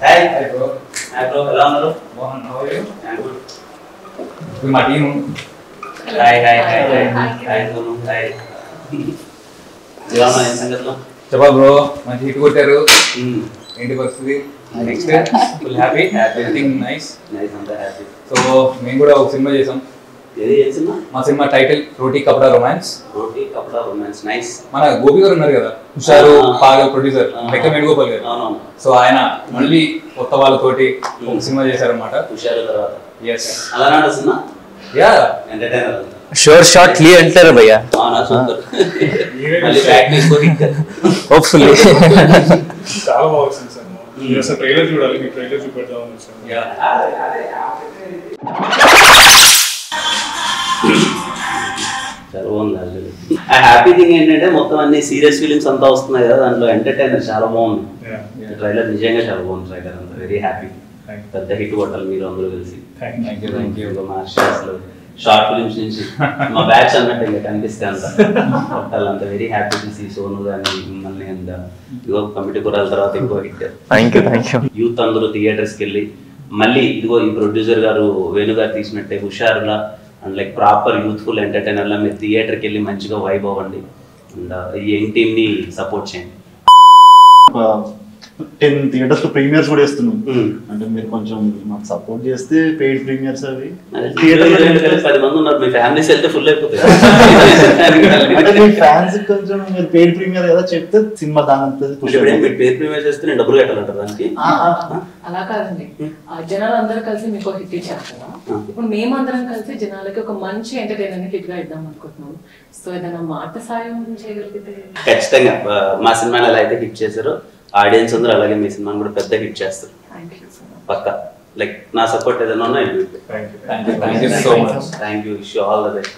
Hi hi bro. Hi bro, ఎలా ఉన్నారు? Mohan, how are you? I am good. ఇది మా team. Hi hi hi hi hi Sonu, hi. ఎలా ఉన్నారు సంగతిలో? చెప్పా బ్రో, మంచి హిట్ కొట్టారు. ఏంటి పరిస్థితి? Next full happy, everything nice అంతా హ్యాపీ. సో మేము కూడా ఒక సినిమా చేసాం. ఏది సినిమా? మా సినిమా టైటిల్ రోటీ కపడా రొమాన్స్. రోటీ కపడా రొమాన్స్, నైస్. మన గోపి గారు ఉన్నారు కదా, హుషారు పాగల్ ప్రొడ్యూసర్, లెక్క వేణుగోపాల్ గారు. సో ఆయన మళ్ళీ కొత్త వాళ్ళతోటి ఒక సినిమా చేశారన్నమాట. హుషారు తర్వాత ఎస్ అలా సినిమా. యా ఎంటర్టైనర్, షోర్ షాట్ క్లియర్ అంటారు భయ్యా. అవునా, సూపర్. మళ్ళీ బ్యాక్ తీసుకొని హోప్ఫుల్లీ చాలా బాగా వచ్చింది సార్. అసలు ట్రైలర్ చూడాలి, మీ ట్రైలర్ చూపెడదామని వచ్చాను. చాలా బాగుంది. ఆ హ్యాపీ థింగ్ ఏంటంటే మొత్తం అన్ని సీరియస్ ఫీలింగ్స్ అంతా వస్తున్నాయి కదా, దాంట్లో ఎంటర్టైనర్ చాలా బాగుంది. ట్రైలర్ నిజంగా చాలా బాగుంది. ట్రైలర్ అంతా వెరీ హ్యాపీ. పెద్ద హిట్ కొట్టాలి మీరు అందరూ కలిసి. షార్ట్ ఫిలిమ్స్ నుంచి మా బ్యాచ్ అన్నట్టు ఇంకా కనిపిస్తే అంత కొట్టాలంత. Very happy to see Sonu కానీ మిమ్మల్ని అంత ఇదిగో కమిటీ కురాల తర్వాత ఇంకో హిట్. యూత్ అందరూ థియేటర్స్కి వెళ్ళి మళ్ళీ ఇదిగో ఈ ప్రొడ్యూసర్ గారు వేణు గారు తీసినట్టే హుషారులా అండ్ లైక్ ప్రాపర్ యూత్ఫుల్ ఎంటర్టైనర్లా మీరు థియేటర్కి వెళ్ళి మంచిగా వైబ్ అవ్వండి అండ్ ఈ యంగ్ టీమ్ని సపోర్ట్ చేయండి. 10 థియేటర్స్ లో ప్రీమియర్స్ కూడా ఇస్తున్నాం. అంటే మీరు కొంచెం మాకు సపోర్ట్ చేస్తే పెయిడ్ ప్రీమియర్స్ అవి థియేటర్లో 10 మంది ఉన్నారు, మీ ఫ్యామిలీస్ వెళ్తే ఫుల్ అయిపోతుంది. అంటే మీ ఫ్యాన్స్ కొంచెం మీరు పెయిడ్ ప్రీమియర్ కదా చెప్తే సినిమా దాని పెయిడ్ ప్రీమియర్ చేస్తే నేను డబ్బులు కట్టాలంటారు దానికి. అలా కాదండి, జనాలు అందరూ కలిసి మీకు హిట్ ఇచ్చారు కదా, ఇప్పుడు మేమందరం కలిసి జనాలకి ఒక మంచి ఎంటర్టైనర్ హిట్ గా ఇద్దాం అనుకుంటున్నాం. సో ఏదైనా మాట సాయం చేయగలిగితే. ఖచ్చితంగా మా సినిమాని ఎలా అయితే హిట్ చేశారో ఆడియన్స్ అందరూ అలాగే మీ సినిమాని కూడా పెద్ద హిట్ చేస్తారు పక్కా. లైక్ నా సపోర్ట్ ఏదైనా ఉన్నా. Thank you so much. Thank you. Wish you all the best.